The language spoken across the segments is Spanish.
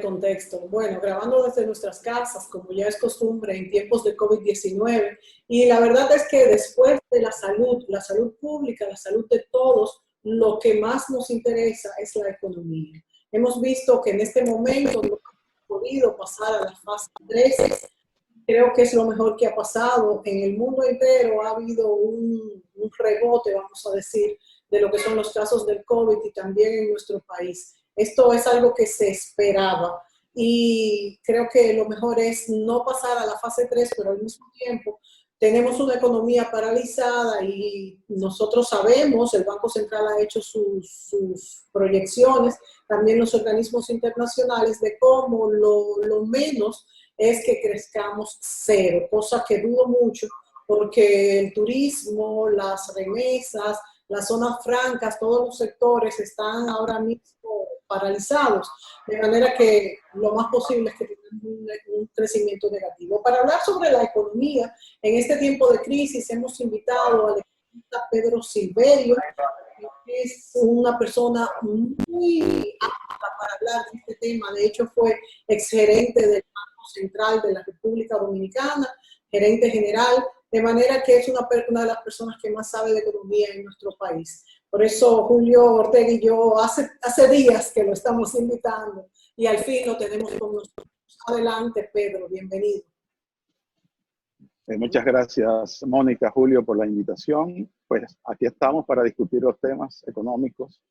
contexto. Bueno, grabando desde nuestras casas, como ya es costumbre en tiempos de COVID-19, y la verdad es que después de la salud pública, la salud de todos, lo que más nos interesa es la economía. Hemos visto que en este momento no hemos podido pasar a la fase 3. Creo que es lo mejor que ha pasado. En el mundo entero ha habido un rebote, vamos a decir, de lo que son los casos del COVID y también en nuestro país. Esto es algo que se esperaba y creo que lo mejor es no pasar a la fase 3, pero al mismo tiempo tenemos una economía paralizada y nosotros sabemos, el Banco Central ha hecho sus proyecciones, también los organismos internacionales, de cómo lo menos es que crezcamos cero, cosa que dudo mucho porque el turismo, las remesas, las zonas francas, todos los sectores están ahora mismo paralizados, de manera que lo más posible es que tengan un crecimiento negativo. Para hablar sobre la economía, en este tiempo de crisis hemos invitado al economista Pedro Silverio, que es una persona muy apta para hablar de este tema. De hecho, fue exgerente del Banco Central de la República Dominicana, gerente general, de manera que es una de las personas que más sabe de economía en nuestro país. Por eso Julio Ortega y yo hace días que lo estamos invitando y al fin lo tenemos con nosotros. Adelante, Pedro, bienvenido. Muchas gracias, Mónica, Julio, por la invitación. Pues aquí estamos para discutir los temas económicos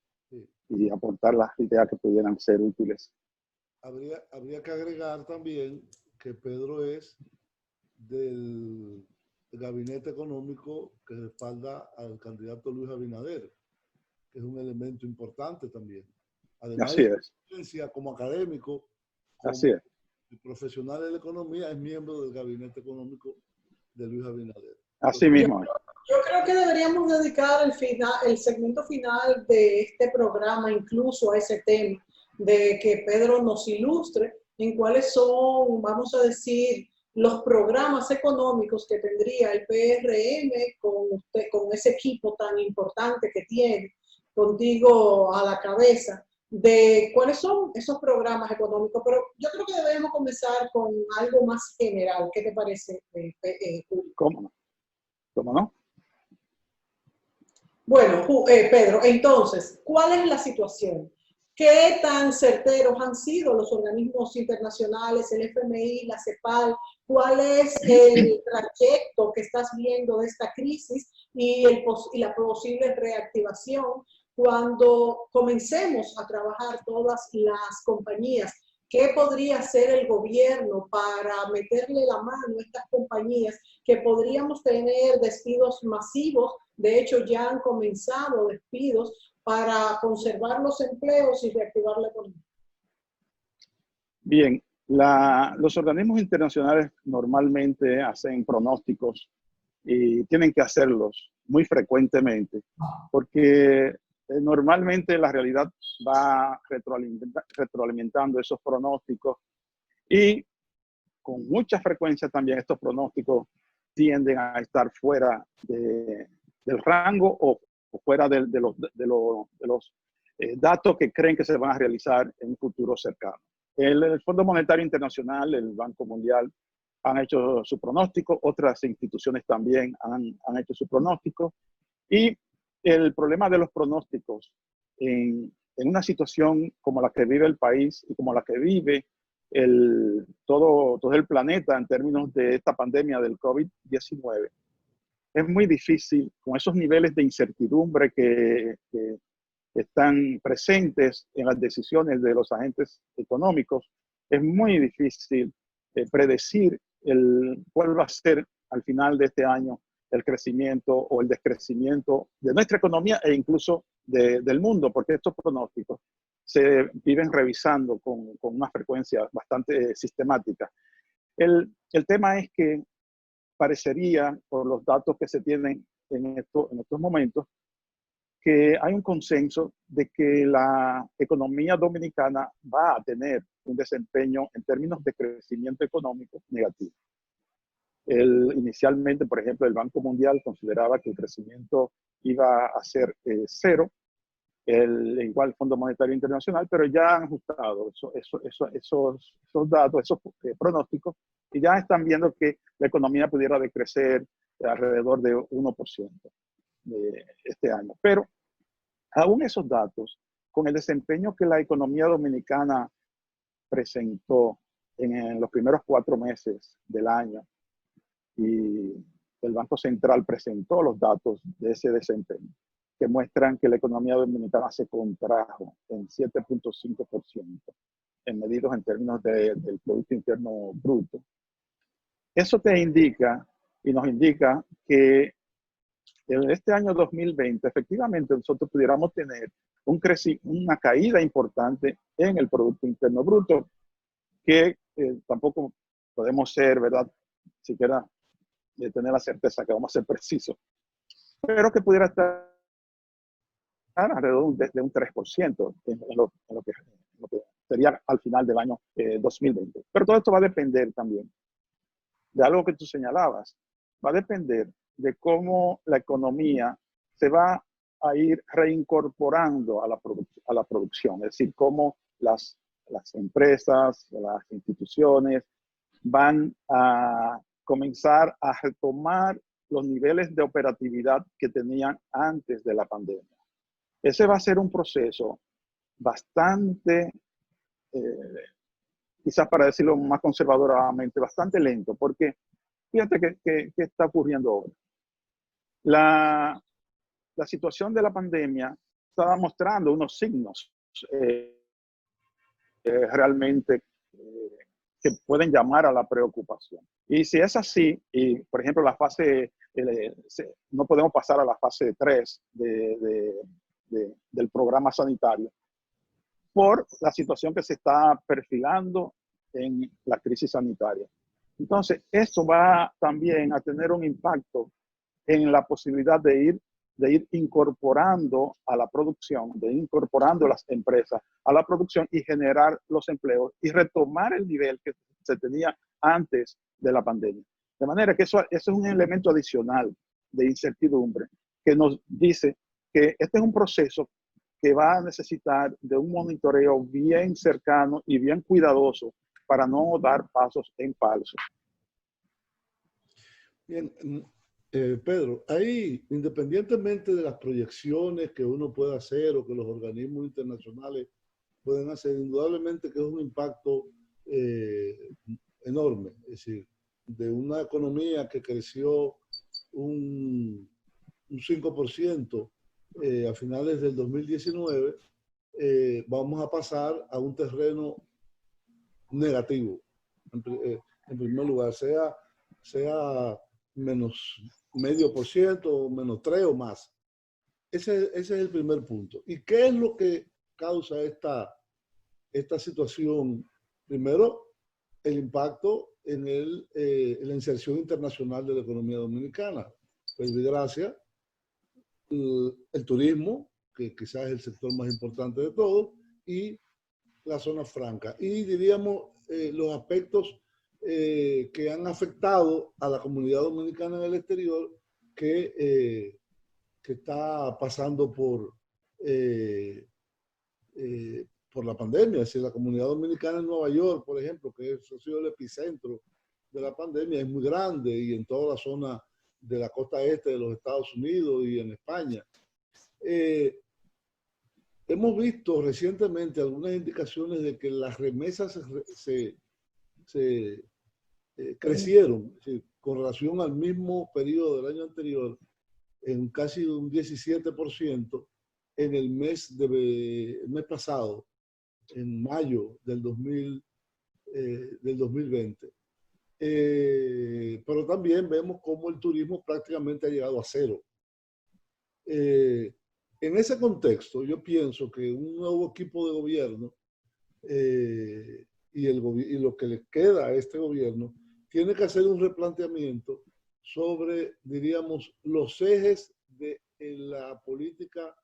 y aportar las ideas que pudieran ser útiles. Habría que agregar también que Pedro es del gabinete económico que respalda al candidato Luis Abinader, que es un elemento importante también. Además Así de es. experiencia como académico, como Así es. profesional en la economía, es miembro del gabinete económico de Luis Abinader. Así mismo. Yo creo que deberíamos dedicar el segmento final de este programa incluso a ese tema, de que Pedro nos ilustre en cuáles son, vamos a decir, los programas económicos que tendría el PRM con ese equipo tan importante que tiene, contigo a la cabeza, de cuáles son esos programas económicos. Pero yo creo que debemos comenzar con algo más general. ¿Qué te parece, Julio? ¿Cómo no? ¿Cómo no? Bueno, Pedro, entonces, ¿cuál es la situación? ¿Qué tan certeros han sido los organismos internacionales, el FMI, la CEPAL? ¿Cuál es el trayecto que estás viendo de esta crisis y la posible reactivación cuando comencemos a trabajar todas las compañías? ¿Qué podría hacer el gobierno para meterle la mano a estas compañías que podríamos tener despidos masivos? De hecho, ya han comenzado despidos para conservar los empleos y reactivar la economía. Bien, los organismos internacionales normalmente hacen pronósticos y tienen que hacerlos muy frecuentemente porque normalmente la realidad va retroalimentando esos pronósticos y con mucha frecuencia también estos pronósticos tienden a estar fuera del rango o fuera de los datos que creen que se van a realizar en un futuro cercano. El Fondo Monetario Internacional, el Banco Mundial, han hecho su pronóstico, otras instituciones también han hecho su pronóstico. Y el problema de los pronósticos en una situación como la que vive el país y como la que vive todo el planeta en términos de esta pandemia del COVID-19, es muy difícil con esos niveles de incertidumbre que están presentes en las decisiones de los agentes económicos. Es muy difícil predecir cuál va a ser al final de este año el crecimiento o el descrecimiento de nuestra economía e incluso del mundo, porque estos pronósticos se viven revisando con una frecuencia bastante sistemática. El tema es que parecería, por los datos que se tienen en estos momentos, que hay un consenso de que la economía dominicana va a tener un desempeño en términos de crecimiento económico negativo. Inicialmente, por ejemplo, el Banco Mundial consideraba que el crecimiento iba a ser cero igual Fondo Monetario Internacional, pero ya han ajustado esos datos, esos pronósticos, y ya están viendo que la economía pudiera decrecer alrededor de 1% de este año. Pero aún esos datos, con el desempeño que la economía dominicana presentó en los primeros 4 meses del año, y el Banco Central presentó los datos de ese desempeño, que muestran que la economía dominicana se contrajo en 7.5% en medidos en términos del Producto Interno Bruto. Eso te indica y nos indica que en este año 2020 efectivamente nosotros pudiéramos tener una caída importante en el Producto Interno Bruto, que tampoco podemos ser, ¿verdad?, siquiera tener la certeza que vamos a ser precisos, pero que pudiera estar alrededor de un 3% en lo que sería al final del año 2020. Pero todo esto va a depender también de algo que tú señalabas. Va a depender de cómo la economía se va a ir reincorporando a la producción, es decir, cómo las empresas, las instituciones van a comenzar a retomar los niveles de operatividad que tenían antes de la pandemia. Ese va a ser un proceso bastante, quizás para decirlo más conservadoramente, bastante lento, porque fíjate que está ocurriendo ahora. La situación de la pandemia estaba mostrando unos signos realmente que pueden llamar a la preocupación. Y si es así, y por ejemplo la fase, no podemos pasar a la fase 3 del programa sanitario, por la situación que se está perfilando en la crisis sanitaria. Entonces, esto va también a tener un impacto en la posibilidad de ir incorporando a la producción, de ir incorporando las empresas a la producción y generar los empleos y retomar el nivel que se tenía antes de la pandemia. De manera que eso es un elemento adicional de incertidumbre que nos dice que este es un proceso que va a necesitar de un monitoreo bien cercano y bien cuidadoso para no dar pasos en falso. Bien, Pedro, ahí, independientemente de las proyecciones que uno pueda hacer o que los organismos internacionales pueden hacer, indudablemente que es un impacto enorme. Es decir, de una economía que creció un 5% a finales del 2019, vamos a pasar a un terreno negativo, en primer lugar, sea menos 0,5%, menos 3 o más. Ese es el primer punto. ¿Y qué es lo que causa esta situación? Primero, el impacto en la inserción internacional de la economía dominicana. Pues, de gracia, el turismo, que quizás es el sector más importante de todos, y la zona franca. Y diríamos los aspectos que han afectado a la comunidad dominicana en el exterior, que está pasando por la pandemia. Es decir, la comunidad dominicana en Nueva York, por ejemplo, que ha sido el epicentro de la pandemia, es muy grande, y en toda la zona de la costa este de los Estados Unidos y en España. Hemos visto recientemente algunas indicaciones de que las remesas crecieron, es decir, con relación al mismo periodo del año anterior, en casi un 17% en el mes pasado, en mayo del 2020. Pero también vemos cómo el turismo prácticamente ha llegado a cero. En ese contexto, yo pienso que un nuevo equipo de gobierno y lo que le queda a este gobierno tiene que hacer un replanteamiento sobre, diríamos, los ejes de la política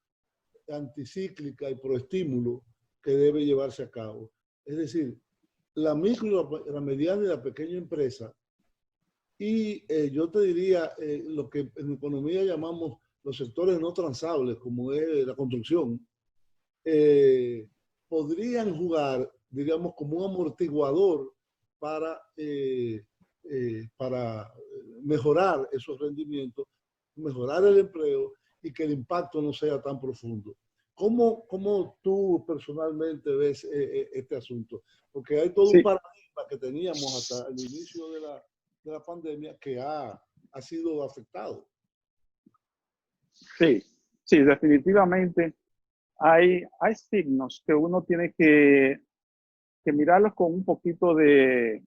anticíclica y proestímulo que debe llevarse a cabo. Es decir, la micro, la mediana y la pequeña empresa, y yo te diría lo que en economía llamamos los sectores no transables, como es la construcción, podrían jugar, digamos, como un amortiguador para mejorar esos rendimientos, mejorar el empleo y que el impacto no sea tan profundo. ¿Cómo tú personalmente ves este asunto? Porque hay todo un Sí, paradigma que teníamos hasta el inicio de la pandemia que ha sido afectado. sí, sí, definitivamente hay signos que uno tiene que mirarlos con un poquito de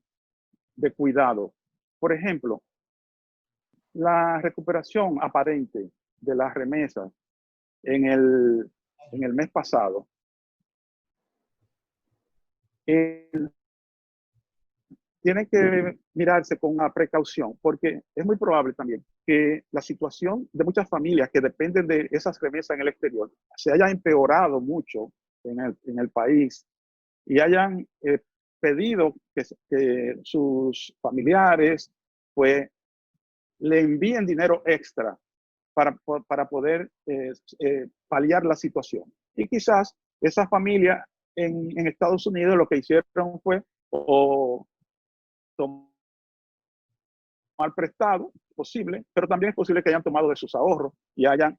cuidado. Por ejemplo, la recuperación aparente de las remesas en el mes pasado tiene que mirarse con una precaución, porque es muy probable también que la situación de muchas familias que dependen de esas remesas en el exterior se haya empeorado mucho en el país y hayan pedido que sus familiares pues le envíen dinero extra para poder paliar la situación. Y quizás esa familia en Estados Unidos lo que hicieron fue o tomar prestado, posible, pero también es posible que hayan tomado de sus ahorros y hayan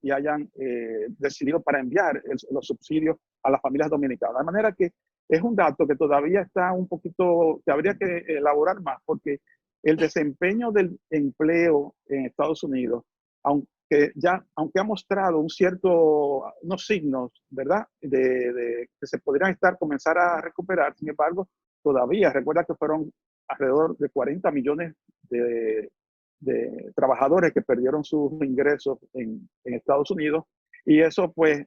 decidido para enviar los subsidios a las familias dominicanas. De manera que es un dato que todavía está un poquito, que habría que elaborar más, porque el desempeño del empleo en Estados Unidos, aunque ha mostrado unos signos, ¿verdad?, de que se podrían comenzar a recuperar, sin embargo, todavía, recuerda que fueron alrededor de 40 millones de trabajadores que perdieron sus ingresos en Estados Unidos, y eso pues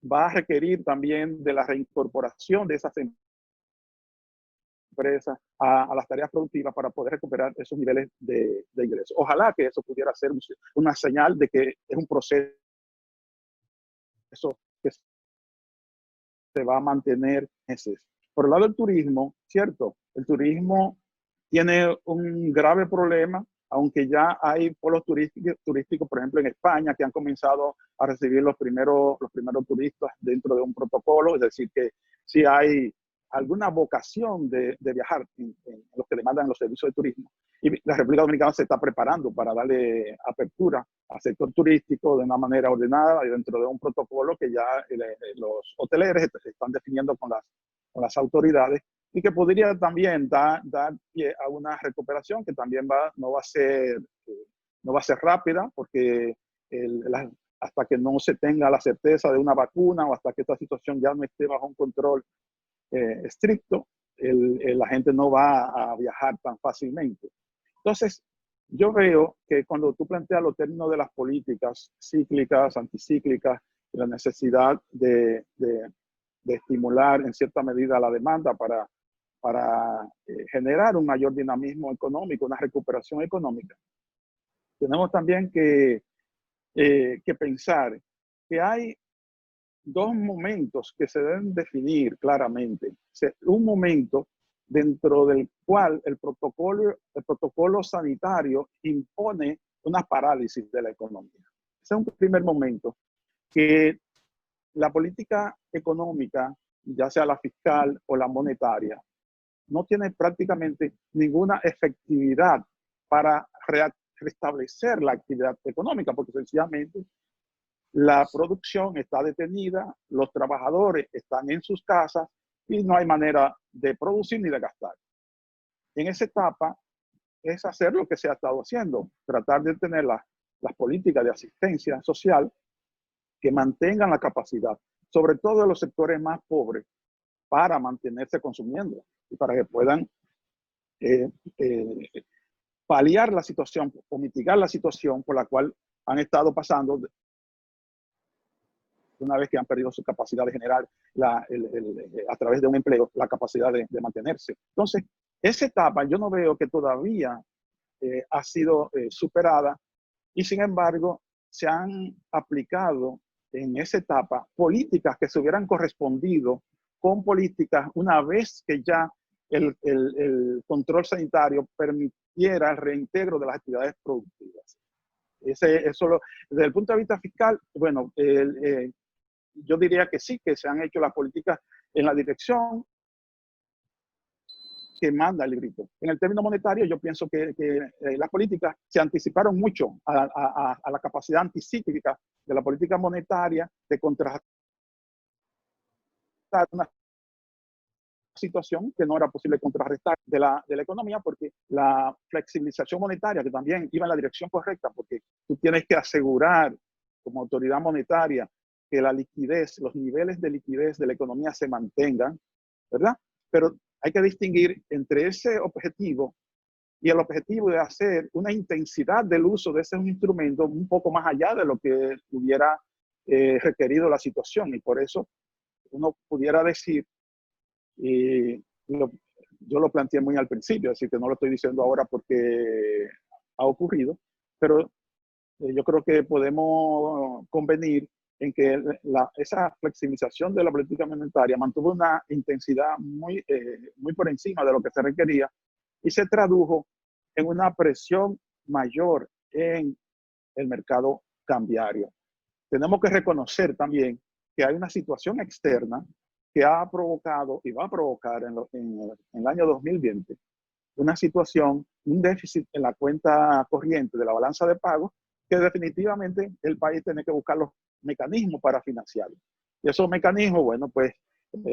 va a requerir también de la reincorporación de esas empresas a las tareas productivas para poder recuperar esos niveles de ingresos. Ojalá que eso pudiera ser una señal de que es un proceso que se va a mantener meses. Por el lado del turismo, cierto, el turismo tiene un grave problema, aunque ya hay polos turísticos, por ejemplo, en España, que han comenzado a recibir los primeros turistas dentro de un protocolo, es decir, que sí hay alguna vocación de viajar en los que demandan los servicios de turismo. Y la República Dominicana se está preparando para darle apertura al sector turístico de una manera ordenada y dentro de un protocolo que ya los hoteleros están definiendo con las autoridades, y que podría también dar pie a una recuperación que también no va a ser rápida, porque hasta que no se tenga la certeza de una vacuna o hasta que esta situación ya no esté bajo un control estricto, la gente no va a viajar tan fácilmente. Entonces, yo veo que cuando tú planteas los términos de las políticas cíclicas, anticíclicas, la necesidad de estimular en cierta medida la demanda para generar un mayor dinamismo económico, una recuperación económica, tenemos también que pensar que hay dos momentos que se deben definir claramente. Un momento dentro del cual el protocolo sanitario impone una parálisis de la economía. Ese es un primer momento que la política económica, ya sea la fiscal o la monetaria, no tiene prácticamente ninguna efectividad para restablecer la actividad económica, porque sencillamente la producción está detenida, los trabajadores están en sus casas y no hay manera de producir ni de gastar. En esa etapa es hacer lo que se ha estado haciendo, tratar de tener las políticas de asistencia social que mantengan la capacidad, sobre todo de los sectores más pobres, para mantenerse consumiendo y para que puedan paliar la situación o mitigar la situación por la cual han estado pasando una vez que han perdido su capacidad de generar a través de un empleo la capacidad de mantenerse. Entonces, esa etapa yo no veo que todavía ha sido superada, y sin embargo se han aplicado en esa etapa políticas que se hubieran correspondido con políticas una vez que ya el control sanitario permitiera el reintegro de las actividades productivas. Desde el punto de vista fiscal, bueno, yo diría que sí, que se han hecho las políticas en la dirección que manda el librito. En el término monetario, yo pienso que las políticas se anticiparon mucho a la capacidad anticíclica de la política monetaria de contrarrestar una situación que no era posible contrarrestar de la economía, porque la flexibilización monetaria, que también iba en la dirección correcta, porque tú tienes que asegurar como autoridad monetaria que la liquidez, los niveles de liquidez de la economía se mantengan, ¿verdad? Pero hay que distinguir entre ese objetivo y el objetivo de hacer una intensidad del uso de ese instrumento un poco más allá de lo que hubiera requerido la situación. Y por eso uno pudiera decir, y yo lo planteé muy al principio, así que no lo estoy diciendo ahora porque ha ocurrido, pero yo creo que podemos convenir en que esa flexibilización de la política monetaria mantuvo una intensidad muy por encima de lo que se requería y se tradujo en una presión mayor en el mercado cambiario. Tenemos que reconocer también que hay una situación externa que ha provocado y va a provocar en el año 2020 una situación, un déficit en la cuenta corriente de la balanza de pagos, que definitivamente el país tiene que buscar los mecanismos para financiarlo. Y esos mecanismos, bueno, pues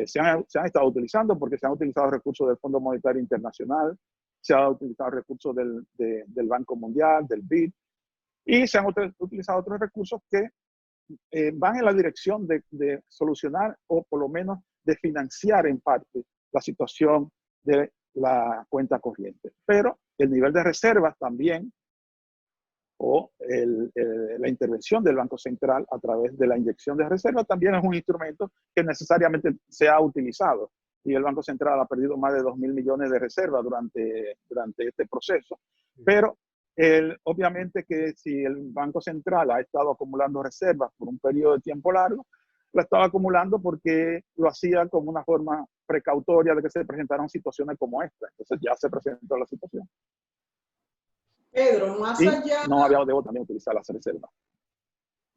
se han estado utilizando porque se han utilizado recursos del Fondo Monetario Internacional, se han utilizado recursos del Banco Mundial, del BID, y se han utilizado otros recursos que van en la dirección de solucionar o por lo menos de financiar en parte la situación de la cuenta corriente. Pero el nivel de reservas también, o la intervención del Banco Central a través de la inyección de reservas, también es un instrumento que necesariamente se ha utilizado. Y el Banco Central ha perdido más de 2.000 millones de reservas durante este proceso. Pero obviamente que si el Banco Central ha estado acumulando reservas por un periodo de tiempo largo, la estaba acumulando porque lo hacía como una forma precautoria de que se presentaran situaciones como esta. Entonces ya se presentó la situación. Pedro, más y allá, no había de también utilizar las reservas.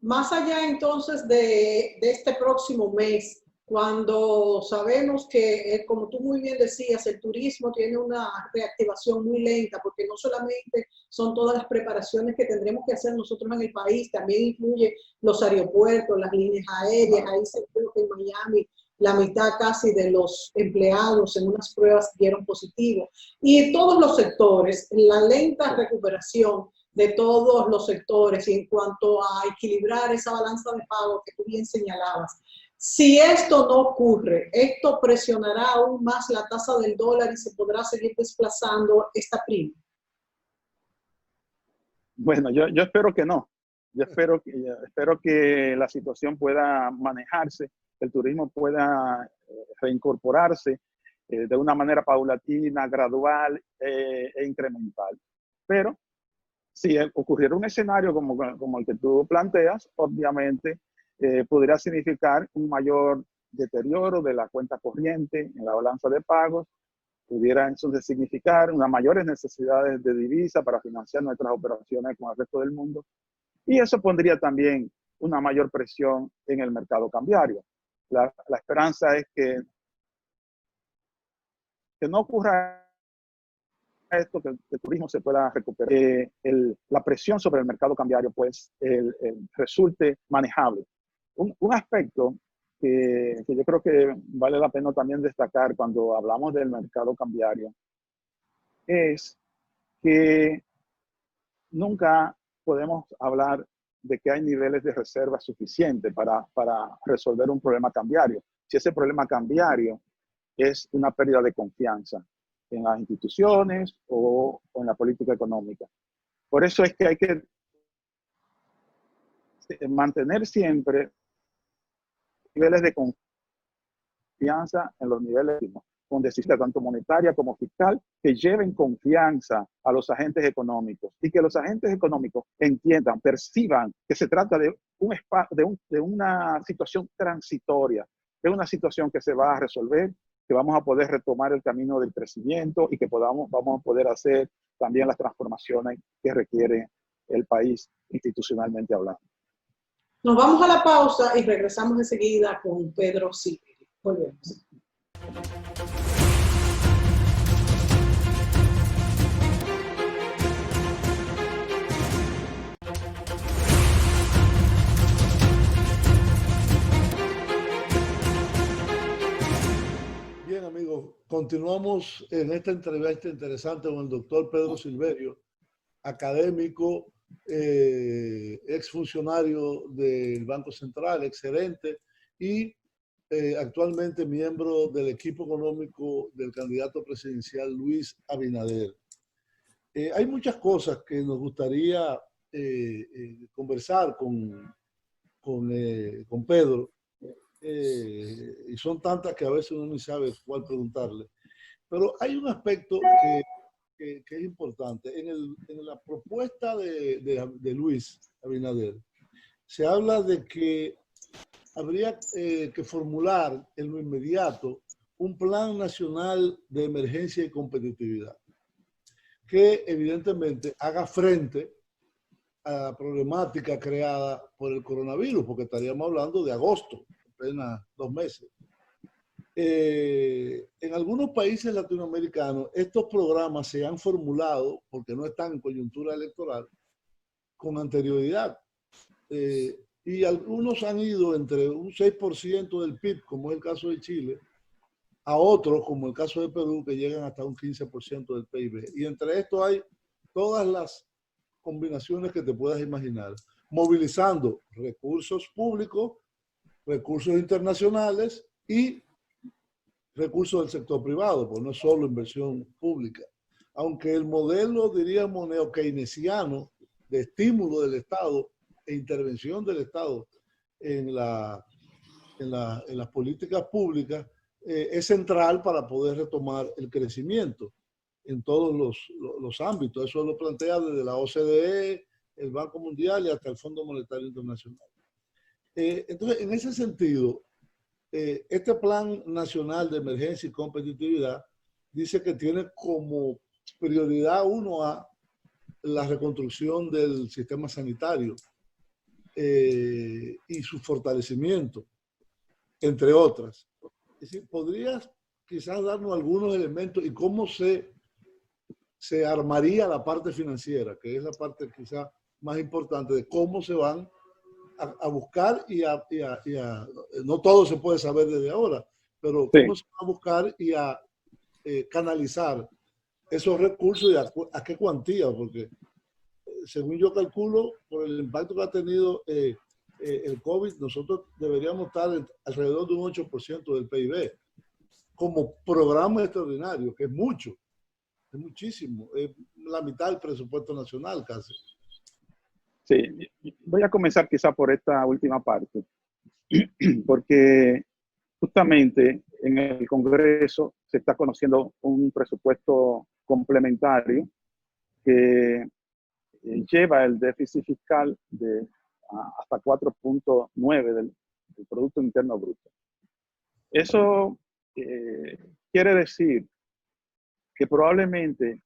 más allá entonces de este próximo mes, cuando sabemos que, como tú muy bien decías, el turismo tiene una reactivación muy lenta, porque no solamente son todas las preparaciones que tendremos que hacer nosotros en el país, también incluye los aeropuertos, las líneas aéreas, ahí se creo que en Miami la mitad casi de los empleados en unas pruebas dieron positivo. Y todos los sectores, la lenta recuperación de todos los sectores y en cuanto a equilibrar esa balanza de pago que tú bien señalabas. Si esto no ocurre, esto presionará aún más la tasa del dólar y se podrá seguir desplazando esta prima. Bueno, yo espero que no. Yo espero que la situación pueda manejarse, el turismo pueda reincorporarse de una manera paulatina, gradual e incremental. Pero si ocurriera un escenario como el que tú planteas, obviamente podría significar un mayor deterioro de la cuenta corriente en la balanza de pagos, pudiera entonces significar unas mayores necesidades de divisa para financiar nuestras operaciones con el resto del mundo. Y eso pondría también una mayor presión en el mercado cambiario. La esperanza es que no ocurra esto, que el turismo se pueda recuperar, la presión sobre el mercado cambiario pues resulte manejable. Un aspecto que yo creo que vale la pena también destacar cuando hablamos del mercado cambiario es que nunca podemos hablar de que hay niveles de reserva suficientes para resolver un problema cambiario. Si ese problema cambiario es una pérdida de confianza en las instituciones o en la política económica. Por eso es que hay que mantener siempre niveles de confianza en los niveles con decisiones tanto monetaria como fiscal que lleven confianza a los agentes económicos y que los agentes económicos entiendan, perciban que se trata de una situación transitoria, de una situación que se va a resolver, que vamos a poder retomar el camino del crecimiento y que vamos a poder hacer también las transformaciones que requiere el país institucionalmente hablando. Nos vamos a la pausa y regresamos enseguida con Pedro Silverio. Volvemos. Bien, amigos, continuamos en esta entrevista interesante con el doctor Pedro Silverio, académico, exfuncionario del Banco Central, exgerente y actualmente miembro del equipo económico del candidato presidencial Luis Abinader. Hay muchas cosas que nos gustaría conversar con Pedro. Y son tantas que a veces uno ni sabe cuál preguntarle. Pero hay un aspecto que es importante. En la propuesta de Luis Abinader, se habla de que habría que formular en lo inmediato un plan nacional de emergencia y competitividad que evidentemente haga frente a la problemática creada por el coronavirus, porque estaríamos hablando de agosto, apenas 2 meses. En algunos países latinoamericanos estos programas se han formulado, porque no están en coyuntura electoral, con anterioridad. Y algunos han ido entre un 6% del PIB, como es el caso de Chile, a otros, como el caso de Perú, que llegan hasta un 15% del PIB. Y entre esto hay todas las combinaciones que te puedas imaginar, movilizando recursos públicos, recursos internacionales y recursos del sector privado, pues no es solo inversión pública. Aunque el modelo, diríamos, neo-keynesiano de estímulo del Estado e intervención del Estado en las políticas públicas es central para poder retomar el crecimiento en todos los ámbitos. Eso lo plantea desde la OCDE, el Banco Mundial y hasta el Fondo Monetario Internacional. Entonces, en ese sentido, este Plan Nacional de Emergencia y Competitividad dice que tiene como prioridad 1A la reconstrucción del sistema sanitario y su fortalecimiento, entre otras. Es decir, ¿podrías quizás darnos algunos elementos y cómo se armaría la parte financiera, que es la parte quizás más importante de cómo se van a buscar no todo se puede saber desde ahora, pero cómo se va a buscar y a canalizar esos recursos y a qué cuantía? Porque según yo calculo, por el impacto que ha tenido el COVID, nosotros deberíamos estar alrededor de un 8% del PIB como programa extraordinario, que es mucho, es muchísimo, es la mitad del presupuesto nacional casi. Sí, voy a comenzar quizá por esta última parte, porque justamente en el Congreso se está conociendo un presupuesto complementario que lleva el déficit fiscal de hasta 4.9 del Producto Interno Bruto. Eso quiere decir que probablemente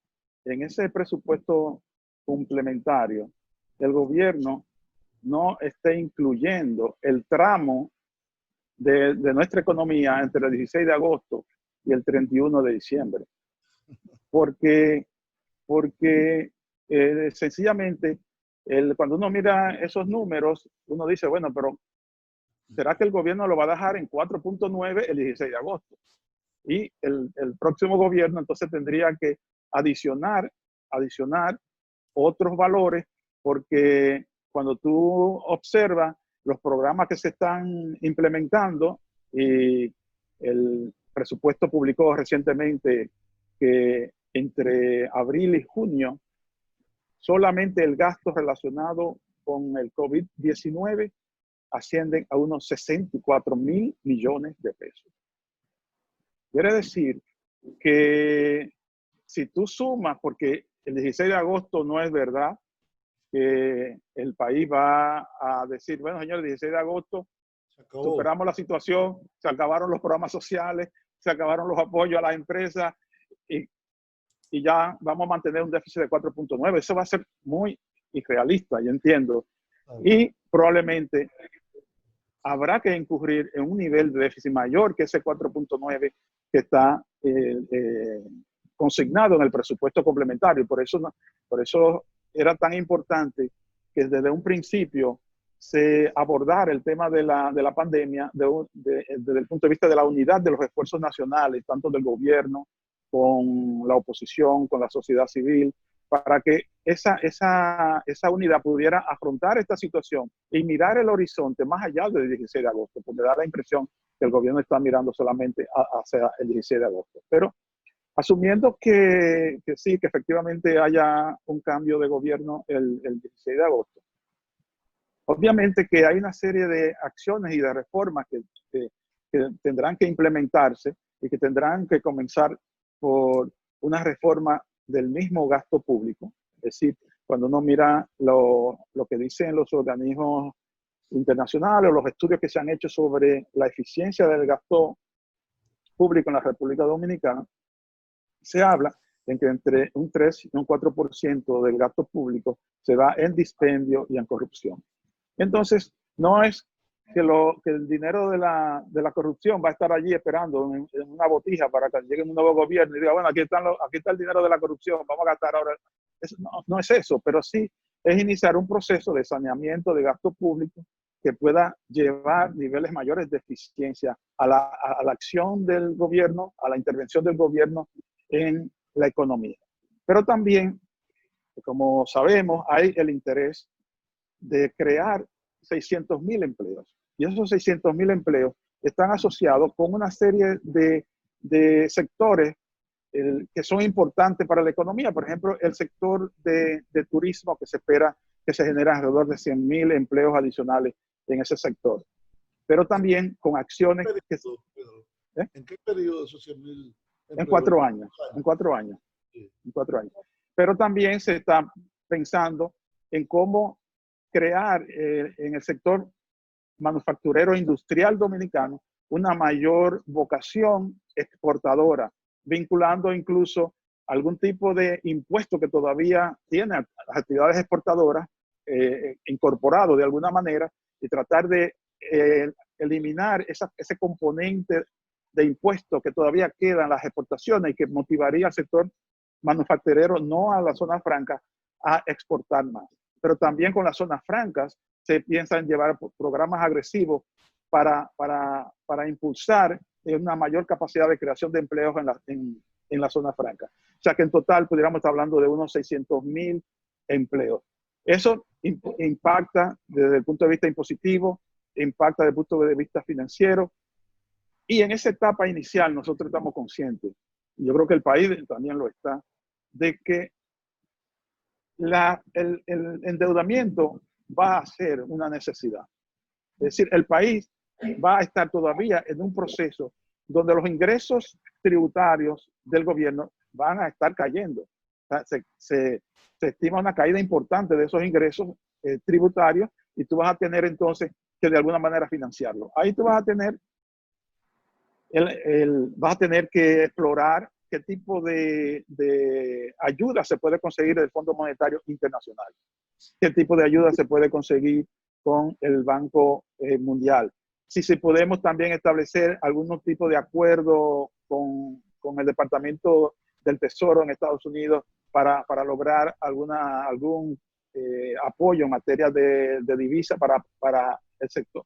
en ese presupuesto complementario el gobierno no esté incluyendo el tramo de nuestra economía entre el 16 de agosto y el 31 de diciembre. Porque sencillamente, cuando uno mira esos números, uno dice, bueno, pero ¿será que el gobierno lo va a dejar en 4.9 el 16 de agosto? Y el próximo gobierno entonces tendría que adicionar otros valores, porque cuando tú observas los programas que se están implementando, y el presupuesto publicó recientemente que entre abril y junio solamente el gasto relacionado con el COVID-19 ascienden a unos 64.000 millones de pesos. Quiere decir que si tú sumas, porque el 16 de agosto no es verdad que el país va a decir, bueno, señor, el 16 de agosto superamos la situación, se acabaron los programas sociales, se acabaron los apoyos a las empresas y ya vamos a mantener un déficit de 4.9. Eso va a ser muy irrealista, yo entiendo. Y probablemente habrá que incurrir en un nivel de déficit mayor que ese 4.9 que está consignado en el presupuesto complementario. Por eso era tan importante que desde un principio se abordara el tema de la pandemia desde el punto de vista de la unidad de los esfuerzos nacionales, tanto del gobierno, con la oposición, con la sociedad civil, para que esa unidad pudiera afrontar esta situación y mirar el horizonte más allá del 16 de agosto, porque da la impresión que el gobierno está mirando solamente hacia el 16 de agosto. Pero asumiendo que sí, que efectivamente haya un cambio de gobierno el 16 de agosto, obviamente que hay una serie de acciones y de reformas que tendrán que implementarse y que tendrán que comenzar por una reforma del mismo gasto público. Es decir, cuando uno mira lo que dicen los organismos internacionales o los estudios que se han hecho sobre la eficiencia del gasto público en la República Dominicana, se habla en que entre un 3 y un 4% del gasto público se va en dispendio y en corrupción. Entonces, no es que el dinero de la corrupción va a estar allí esperando en una botija para que llegue un nuevo gobierno y diga, bueno, aquí está el dinero de la corrupción, vamos a gastar ahora. No es eso, pero sí es iniciar un proceso de saneamiento de gasto público que pueda llevar niveles mayores de eficiencia a la acción del gobierno, a la intervención del gobierno en la economía. Pero también, como sabemos, hay el interés de crear 600,000 empleos. Y esos 600,000 empleos están asociados con una serie de sectores que son importantes para la economía. Por ejemplo, el sector de turismo, que se espera que se genere alrededor de 100,000 empleos adicionales en ese sector. Pero también con acciones que... ¿En qué periodo esos 100,000 empleos? En 4 años. En 4 años. Sí. En 4 años. Pero también se está pensando en cómo crear en el sector manufacturero industrial dominicano una mayor vocación exportadora, vinculando incluso algún tipo de impuesto que todavía tiene las actividades exportadoras incorporado de alguna manera y tratar de eliminar ese componente de impuesto que todavía queda en las exportaciones y que motivaría al sector manufacturero, no a la zona franca, a exportar más. Pero también con las zonas francas se piensa en llevar programas agresivos para impulsar una mayor capacidad de creación de empleos en la zona franca. O sea que en total pudiéramos estar hablando de unos 600,000 empleos. Eso impacta desde el punto de vista impositivo, impacta desde el punto de vista financiero. Y en esa etapa inicial nosotros estamos conscientes, y yo creo que el país también lo está, de que el endeudamiento va a ser una necesidad. Es decir, el país va a estar todavía en un proceso donde los ingresos tributarios del gobierno van a estar cayendo. O sea, se estima una caída importante de esos ingresos tributarios y tú vas a tener entonces que de alguna manera financiarlo. Ahí tú vas a tener vas a tener que explorar qué tipo de ayuda se puede conseguir del Fondo Monetario Internacional, qué tipo de ayuda se puede conseguir con el Banco Mundial. Si podemos también establecer algún tipo de acuerdo con el Departamento del Tesoro en Estados Unidos para lograr algún apoyo en materia de divisa para el sector,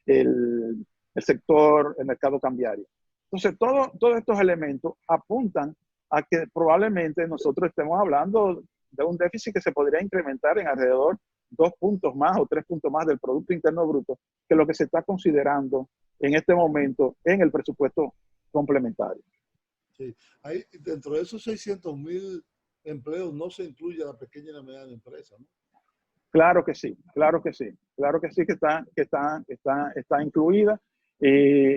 el sector, el mercado cambiario. Entonces, todos estos elementos apuntan a que probablemente nosotros estemos hablando de un déficit que se podría incrementar en alrededor 2 puntos más o 3 puntos más del Producto Interno Bruto, que lo que se está considerando en este momento en el presupuesto complementario. Sí. Ahí, dentro de esos 600,000 empleos no se incluye a la pequeña y la mediana empresa, ¿no? Claro que sí, claro que sí, claro que sí que está incluida y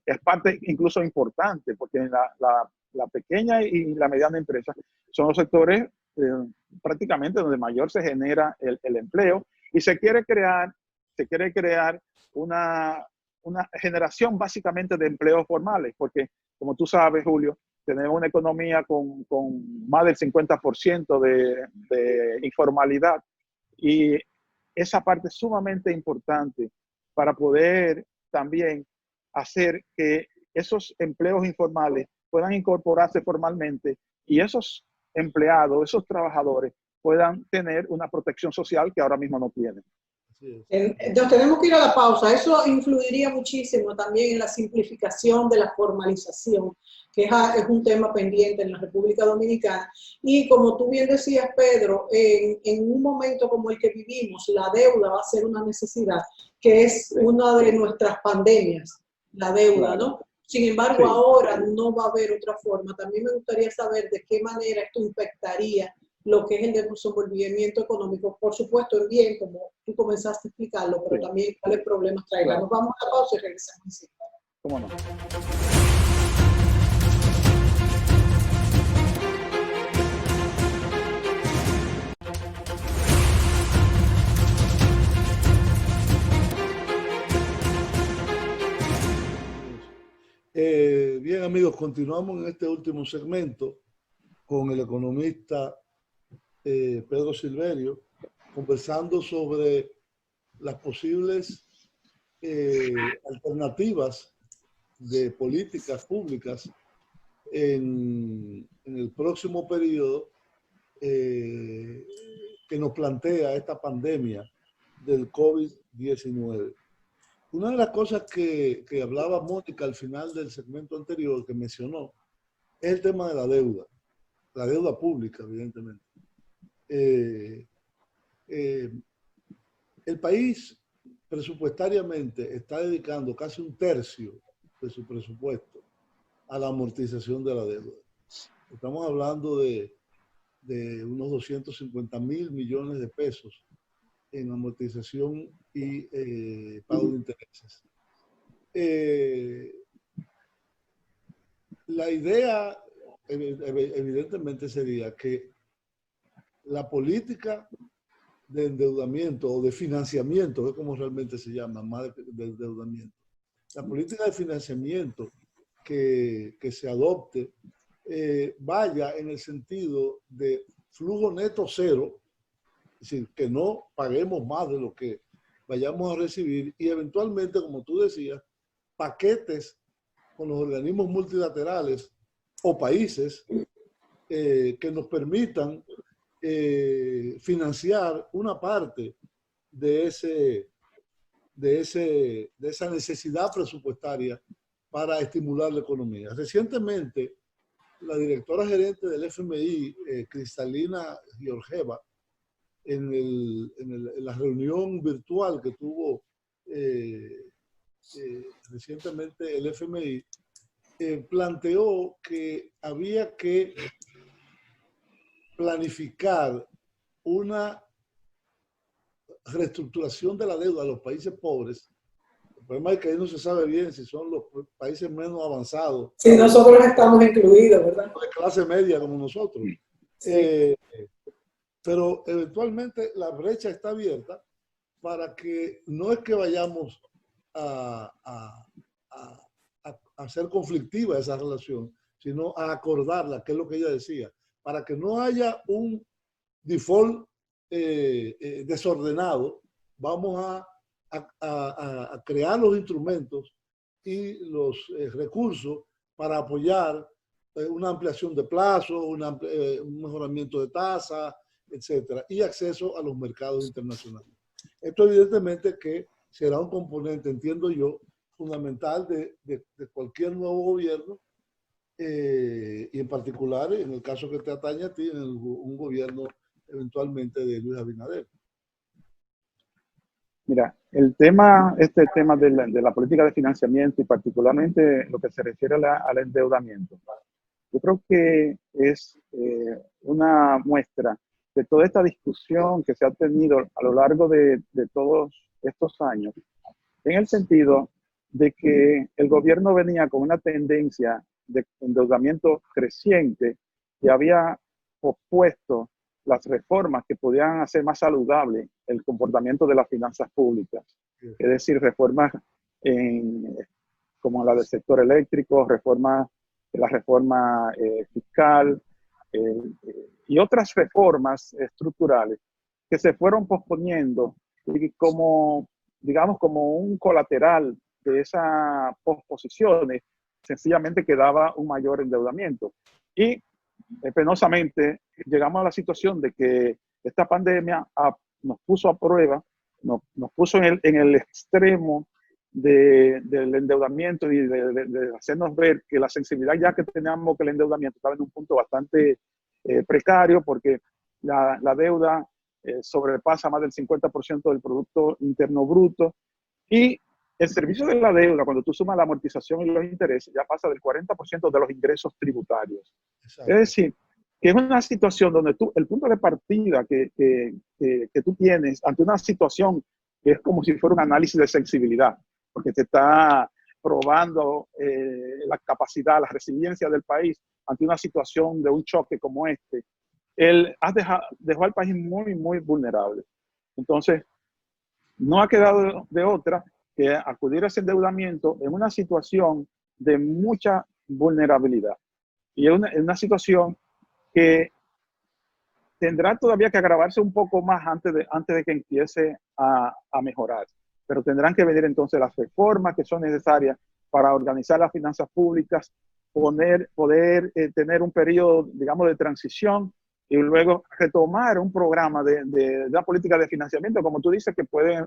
es parte incluso importante porque la pequeña y la mediana empresa son los sectores prácticamente donde mayor se genera el empleo y se quiere crear una generación básicamente de empleos formales porque como tú sabes, Julio, tenemos una economía con más del 50% de informalidad. Y esa parte es sumamente importante para poder también hacer que esos empleos informales puedan incorporarse formalmente y esos empleados, esos trabajadores puedan tener una protección social que ahora mismo no tienen. Entonces tenemos que ir a la pausa. Eso influiría muchísimo también en la simplificación de la formalización, que es un tema pendiente en la República Dominicana. Y como tú bien decías, Pedro, en un momento como el que vivimos, la deuda va a ser una necesidad, que es una de nuestras pandemias, la deuda, ¿no? Sin embargo, sí, ahora no va a haber otra forma. También me gustaría saber de qué manera esto impactaría lo que es el desenvolvimiento económico, por supuesto, en bien, como tú comenzaste a explicarlo, pero sí, también cuáles problemas traerá. Claro. Nos vamos a la pausa y regresamos enseguida. ¿Cómo no? Bien, amigos, continuamos en este último segmento con el economista Pedro Silverio, conversando sobre las posibles alternativas de políticas públicas en el próximo periodo que nos plantea esta pandemia del COVID-19. Una de las cosas que hablaba Mónica al final del segmento anterior, que mencionó, es el tema de la deuda pública, evidentemente. El país presupuestariamente está dedicando casi un tercio de su presupuesto a la amortización de la deuda. Estamos hablando de unos 250.000 millones de pesos en amortización y pago de intereses. La idea, evidentemente, sería que la política de endeudamiento o de financiamiento, que es como realmente se llama, más de endeudamiento, la política de financiamiento que se adopte vaya en el sentido de flujo neto cero, es decir, que no paguemos más de lo que vayamos a recibir y eventualmente, como tú decías, paquetes con los organismos multilaterales o países que nos permitan financiar una parte de esa necesidad presupuestaria para estimular la economía. Recientemente, la directora gerente del FMI, Kristalina Georgieva, en la reunión virtual que tuvo recientemente el FMI, planteó que había que planificar una reestructuración de la deuda a los países pobres. El problema es que ahí no se sabe bien si son los países menos avanzados. Sí, nosotros estamos incluidos, ¿verdad? De clase media como nosotros. Sí. Pero eventualmente la brecha está abierta para que no es que vayamos a hacer conflictiva esa relación, sino a acordarla, que es lo que ella decía, para que no haya un default desordenado, vamos a crear los instrumentos y los recursos para apoyar una ampliación de plazo, un mejoramiento de tasa, etcétera, y acceso a los mercados internacionales. Esto evidentemente que será un componente, entiendo yo, fundamental de cualquier nuevo gobierno y en particular en el caso que te atañe a ti, en un gobierno eventualmente de Luis Abinader. Mira, este tema de la política de financiamiento y particularmente lo que se refiere al endeudamiento, yo creo que es una muestra de toda esta discusión que se ha tenido a lo largo de todos estos años, en el sentido de que el gobierno venía con una tendencia de endeudamiento creciente y había pospuesto las reformas que podían hacer más saludable el comportamiento de las finanzas públicas. Es decir, reformas como la del sector eléctrico, la reforma fiscal y otras reformas estructurales que se fueron posponiendo y como, digamos, como un colateral de esas posposiciones, sencillamente quedaba un mayor endeudamiento. Y penosamente llegamos a la situación de que esta pandemia nos puso a prueba, nos puso en el extremo del endeudamiento y de hacernos ver que la sensibilidad ya que teníamos que el endeudamiento estaba en un punto bastante precario, porque la deuda sobrepasa más del 50% del Producto Interno Bruto, y el servicio de la deuda, cuando tú sumas la amortización y los intereses, ya pasa del 40% de los ingresos tributarios. Exacto. Es decir, que es una situación donde el punto de partida que tú tienes ante una situación que es como si fuera un análisis de sensibilidad, porque te está probando la capacidad, la resiliencia del país ante una situación de un choque como este. Dejó al país muy, muy vulnerable. Entonces, no ha quedado de otra que acudir a ese endeudamiento en una situación de mucha vulnerabilidad. Y es una situación que tendrá todavía que agravarse un poco más antes de que empiece a mejorar. Pero tendrán que venir entonces las reformas que son necesarias para organizar las finanzas públicas, poder tener un periodo, digamos, de transición y luego retomar un programa de la política de financiamiento, como tú dices, que pueden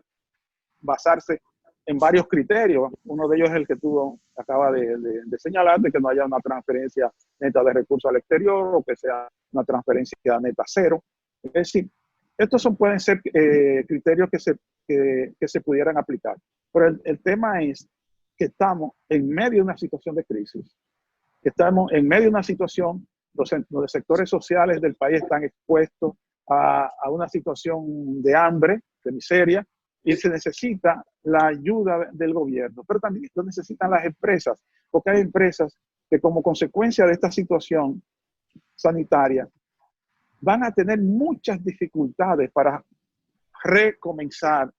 basarse en varios criterios. Uno de ellos es el que tú acabas de señalar, de que no haya una transferencia neta de recursos al exterior o que sea una transferencia neta cero. Es decir, estos pueden ser criterios que se pudieran aplicar. Pero el tema es que estamos en medio de una situación de crisis, que estamos en medio de una situación donde sectores sociales del país están expuestos a una situación de hambre, de miseria, y se necesita la ayuda del gobierno, pero también lo necesitan las empresas, porque hay empresas que como consecuencia de esta situación sanitaria van a tener muchas dificultades para recomenzar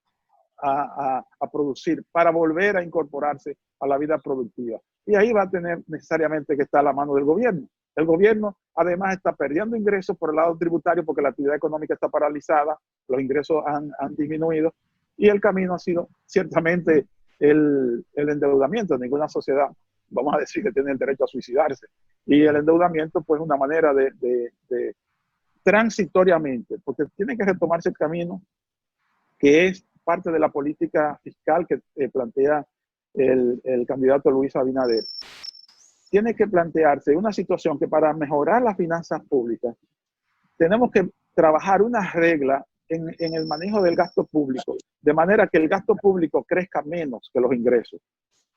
a producir, para volver a incorporarse a la vida productiva. Y ahí va a tener necesariamente que estar la mano del gobierno. El gobierno además está perdiendo ingresos por el lado tributario porque la actividad económica está paralizada, los ingresos han disminuido, y el camino ha sido ciertamente el endeudamiento. Ninguna sociedad, vamos a decir, que tiene el derecho a suicidarse. Y el endeudamiento, pues, es una manera de transitoriamente, porque tiene que retomarse el camino que es parte de la política fiscal que plantea el candidato Luis Abinader. Tiene que plantearse una situación que para mejorar las finanzas públicas tenemos que trabajar una regla en el manejo del gasto público, de manera que el gasto público crezca menos que los ingresos.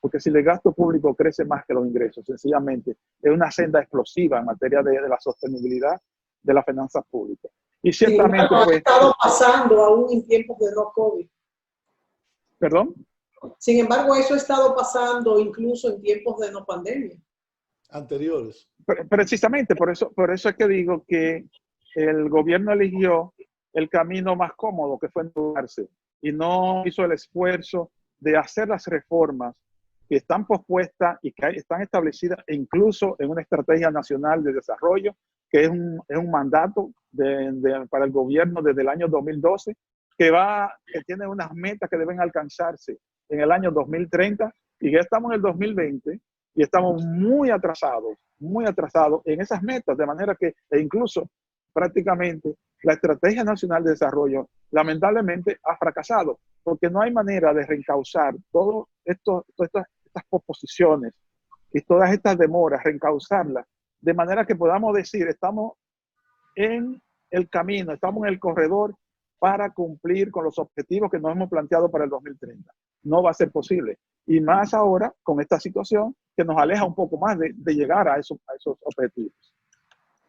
Porque si el gasto público crece más que los ingresos, sencillamente es una senda explosiva en materia de la sostenibilidad de las finanzas públicas. Y ciertamente, sí, ha estado pasando aún en tiempos de no COVID. ¿Perdón? Sin embargo, eso ha estado pasando incluso en tiempos de no pandemia. Anteriores. Precisamente, por eso es que digo que el gobierno eligió el camino más cómodo, que fue endeudarse, y no hizo el esfuerzo de hacer las reformas que están pospuestas y que están establecidas incluso en una estrategia nacional de desarrollo, que es un mandato para el gobierno desde el año 2012, que tiene unas metas que deben alcanzarse en el año 2030, y ya estamos en el 2020 y estamos muy atrasados en esas metas, de manera que incluso prácticamente la Estrategia Nacional de Desarrollo lamentablemente ha fracasado, porque no hay manera de reencauzar todas estas posposiciones y todas estas demoras, reencauzarlas, de manera que podamos decir, estamos en el camino, estamos en el corredor para cumplir con los objetivos que nos hemos planteado para el 2030. No va a ser posible. Y más ahora con esta situación que nos aleja un poco más de llegar a esos objetivos.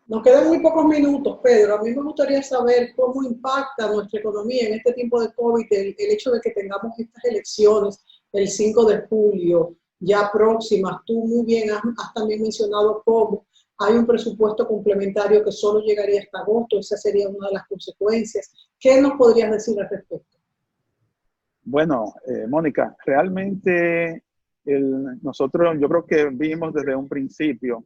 Nos quedan muy pocos minutos, Pedro. A mí me gustaría saber cómo impacta nuestra economía en este tiempo de COVID el hecho de que tengamos estas elecciones el 5 de julio ya próximas. Tú muy bien has también mencionado cómo hay un presupuesto complementario que solo llegaría hasta agosto. Esa sería una de las consecuencias. ¿Qué nos podrías decir al respecto? Bueno, Mónica, realmente nosotros, yo creo que vimos desde un principio,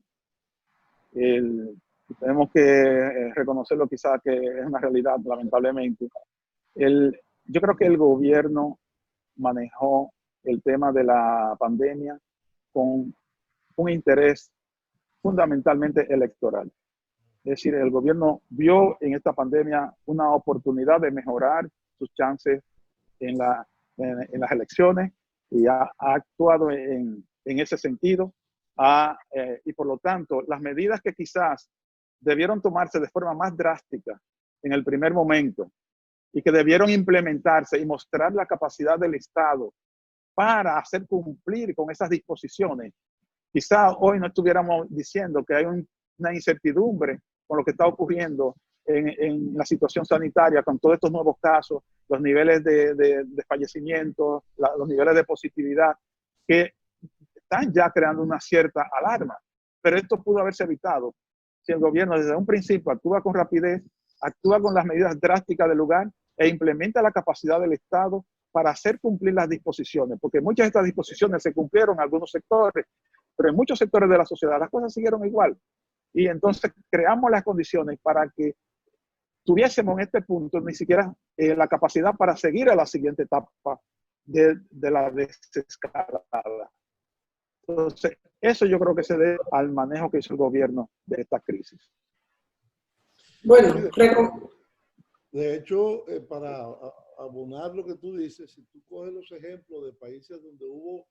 tenemos que reconocerlo quizás que es una realidad, lamentablemente, el yo creo que el gobierno manejó el tema de la pandemia con un interés fundamentalmente electoral. Es decir, el gobierno vio en esta pandemia una oportunidad de mejorar sus chances en las elecciones y ha actuado en ese sentido. Y por lo tanto, las medidas que quizás debieron tomarse de forma más drástica en el primer momento y que debieron implementarse y mostrar la capacidad del Estado para hacer cumplir con esas disposiciones, quizás hoy no estuviéramos diciendo que hay una incertidumbre con lo que está ocurriendo en la situación sanitaria, con todos estos nuevos casos, los niveles de fallecimiento, los niveles de positividad, que están ya creando una cierta alarma. Pero esto pudo haberse evitado si el gobierno desde un principio actúa con rapidez, actúa con las medidas drásticas del lugar e implementa la capacidad del Estado para hacer cumplir las disposiciones, porque muchas de estas disposiciones se cumplieron en algunos sectores, pero en muchos sectores de la sociedad las cosas siguieron igual. Y entonces creamos las condiciones para que tuviésemos en este punto ni siquiera la capacidad para seguir a la siguiente etapa de la desescalada. Entonces, eso yo creo que se debe al manejo que hizo el gobierno de esta crisis. Bueno, de hecho, para abonar lo que tú dices, si tú coges los ejemplos de países donde hubo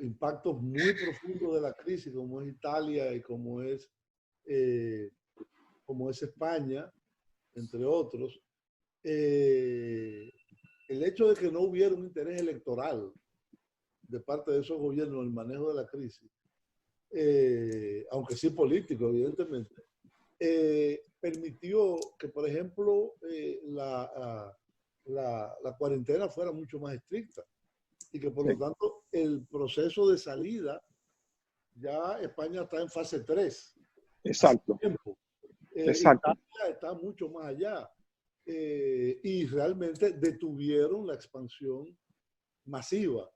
impactos muy profundos de la crisis, como es Italia y como es España, entre otros, el hecho de que no hubiera un interés electoral de parte de esos gobiernos en el manejo de la crisis, aunque sí político, evidentemente, permitió que, por ejemplo, la cuarentena fuera mucho más estricta y que, por lo tanto, el proceso de salida, ya España está en fase 3. Exacto. Exacto. Italia está mucho más allá. Y realmente detuvieron la expansión masiva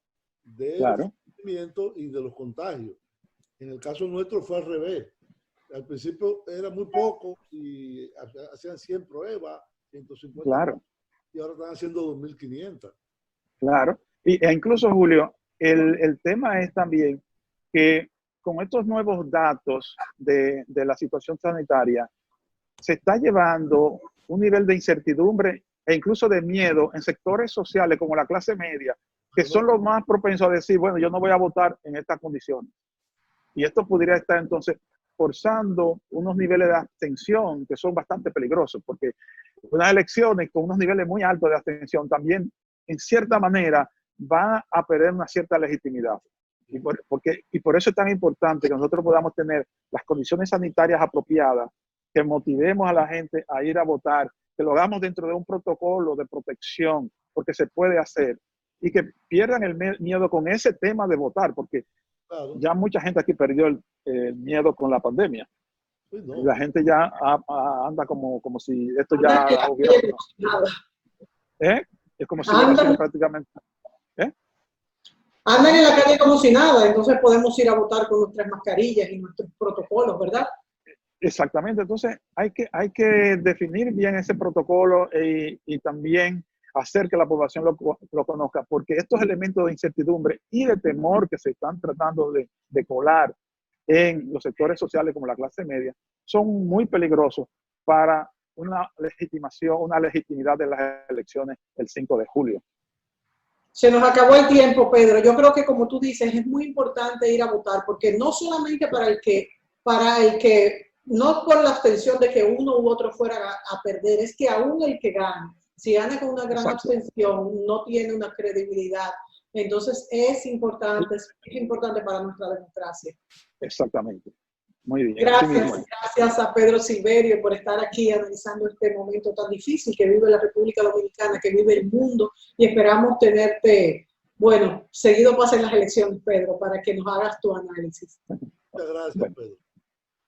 del fallecimiento y de los contagios. En el caso nuestro fue al revés. Al principio era muy poco y hacían 100 pruebas, 150. Claro. Y ahora están haciendo 2.500. Claro. E incluso, Julio, el tema es también que con estos nuevos datos de la situación sanitaria, se está llevando un nivel de incertidumbre e incluso de miedo en sectores sociales como la clase media, que son los más propensos a decir, bueno, yo no voy a votar en estas condiciones. Y esto podría estar entonces forzando unos niveles de abstención que son bastante peligrosos, porque unas elecciones con unos niveles muy altos de abstención también, en cierta manera, van a perder una cierta legitimidad. Y por eso es tan importante que nosotros podamos tener las condiciones sanitarias apropiadas, que motivemos a la gente a ir a votar, que lo hagamos dentro de un protocolo de protección, porque se puede hacer, y que pierdan el miedo con ese tema de votar, porque ya mucha gente aquí perdió el miedo con la pandemia. No. La gente ya anda como si esto ya hubiera... Es como si hubiera sido prácticamente... Andan en la calle como si nada, entonces podemos ir a votar con nuestras mascarillas y nuestros protocolos, ¿verdad? Exactamente, entonces hay que definir bien ese protocolo y también hacer que la población lo conozca, porque estos elementos de incertidumbre y de temor que se están tratando de colar en los sectores sociales como la clase media son muy peligrosos para una legitimidad de las elecciones el 5 de julio. Se nos acabó el tiempo, Pedro. Yo creo que, como tú dices, es muy importante ir a votar, porque no solamente para el que no por la abstención de que uno u otro fuera a perder, es que aún el que gane, si gana con una gran abstención, no tiene una credibilidad. Entonces es importante para nuestra democracia. Exactamente. Muy bien. Gracias a Pedro Silverio por estar aquí analizando este momento tan difícil que vive la República Dominicana, que vive el mundo, y esperamos tenerte, bueno, seguido pasen las elecciones, Pedro, para que nos hagas tu análisis. Muchas gracias, Pedro.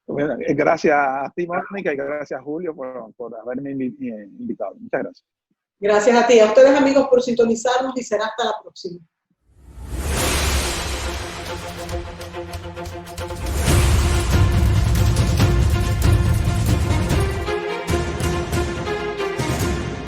Bueno, gracias a ti, Mónica, y gracias a Julio por haberme invitado. Muchas gracias. Gracias a ti, a ustedes, amigos, por sintonizarnos, y será hasta la próxima.